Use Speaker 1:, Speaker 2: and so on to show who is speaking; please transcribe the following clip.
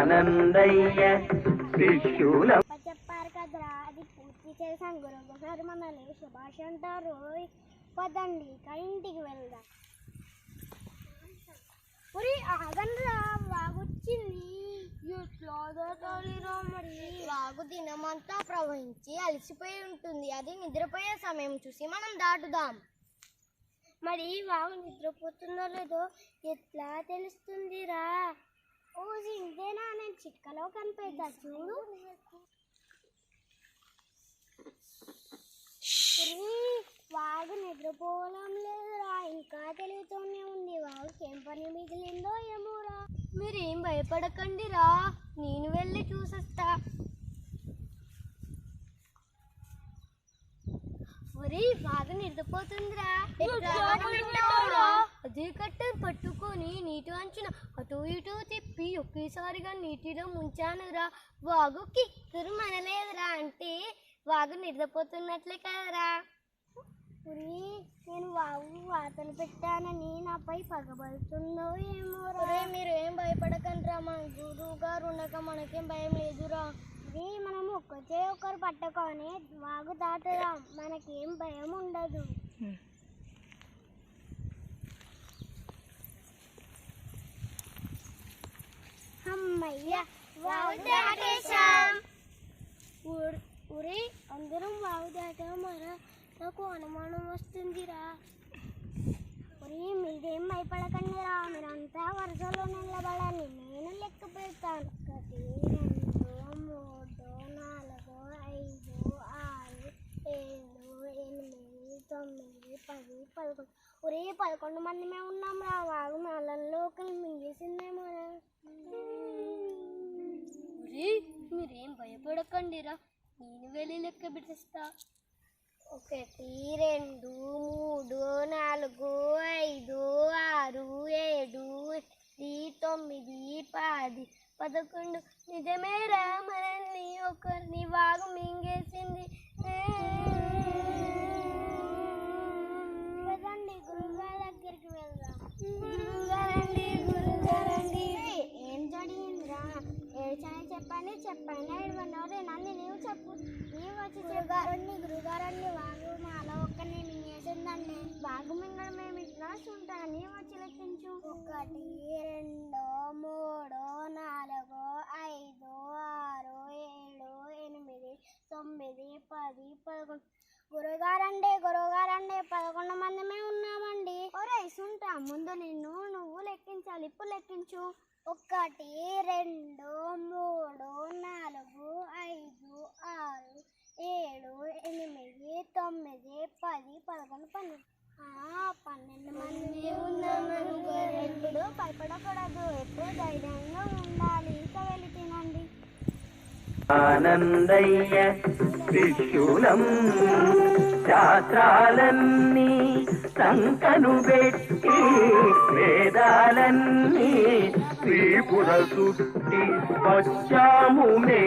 Speaker 1: ఆనందయ్య శిష్యులం.
Speaker 2: చెప్పారు కదరా, అది పూర్తి చేశాను గురువు గారు మనల్ని శుభాష అంటారు. పదండి ఇంటికి వెళ్దాం. ఆగండ్రా, వాగొచ్చింది. మరి వాగు దినమంతా ప్రవహించి అలసిపోయి ఉంటుంది. అది నిద్రపోయే సమయం చూసి మనం దాటుదాం. మరి వాగు నిద్రపోతుందో లేదో ఎట్లా తెలుస్తుందిరా? ఓ ఇంతేనా? నేను చిక్కలో కనిపెడతా చూడు. వాగు నిద్రపోవడం లేదురా, ఇంకా తెలుగుతూనే ఉంది. వాగుకి ఏం పని మిగిలిందో ఏమోరా. మీరేం భయపడకండి రా, నేను వెళ్ళి చూసొస్తా. వాగు నిద్రపోతుందిరా. అదే కట్టెను పట్టుకొని నీటి అంచున అటు ఇటు తిప్పి ఒకేసారిగా నీటిలో ముంచానురా. వాగుకి మనలేదురా, అంటే వాగు నిద్రపోతున్నట్లే కదరా. నేను వాగు వాతలు పెట్టానని నాపై పగబడుతుందో ఏమో. మీరు ఏం భయపడకండిరా, మా గురువు గారు ఉండక మనకేం భయం లేదురా. మనం ఒకరు పట్టుకొని వాగు దాటుదాం, మనకేం భయం ఉండదు. అమ్మయ్య, వాగు దాటేశాం. అందరం వాగు దాటామరా, నాకు అనుమానం వస్తుందిరా. మీరేం భయపడకండిరా, మీరంతా వరుసలో నిలబడాలి, నేను లెక్క పెడతాను. 1 2 3 4 5 6 7 8 9 10 11. 11 మందిమే ఉన్నాం రా. వాగు నాళ్ళలోకి మింగేసిందేమోరా. మీరేం భయపడకండిరా, నేను వెళ్ళి లెక్క పెట్టేస్తా. 1 2 3 4 5 6 7 8 9 10 11. నిజమేరా, మనల్ని ఒకరిని వాగు మింగేసింది. కదండి గురువుగారి దగ్గరికి వెళ్దాం. గురువుగారండి, గురువుగారండి. ఏం జరిగిందిరా? ఏడ్చని చెప్పండి ఏడవన్నోరే. నన్ను నీవు చెప్పు. నీవు వచ్చి గురుగారండి, వాగు మాలో ఒక్కరిని మింగేసిందండి. వాగు మింగడం మేము ఇట్లా ఉంటాను, నీవు వచ్చి లెక్కించు. 1 2 3 4 5 6 7 8 9 10 11. గురుగారండి 11 మందిమే ఉన్నామండి. ఒరే సుంటా, ముందు నువ్వు లెక్కించాలి. ఇప్పుడు లెక్కించు. 1 2 3 4 5 6 7 8 9 10 11 12. 12 మంది ఉన్నామని ఎప్పుడు భయపడకూడదు, ఎప్పుడు ధైర్యంగా ఉండాలి. ఇంకా వెళ్ళి తినండి.
Speaker 1: ఆనందయ్య శిష్యులం. శాస్త్రాలన్నీ సంకను పెట్టి వేదాలన్నీ శ్రీపుర సుట్టి వచ్చాము మే.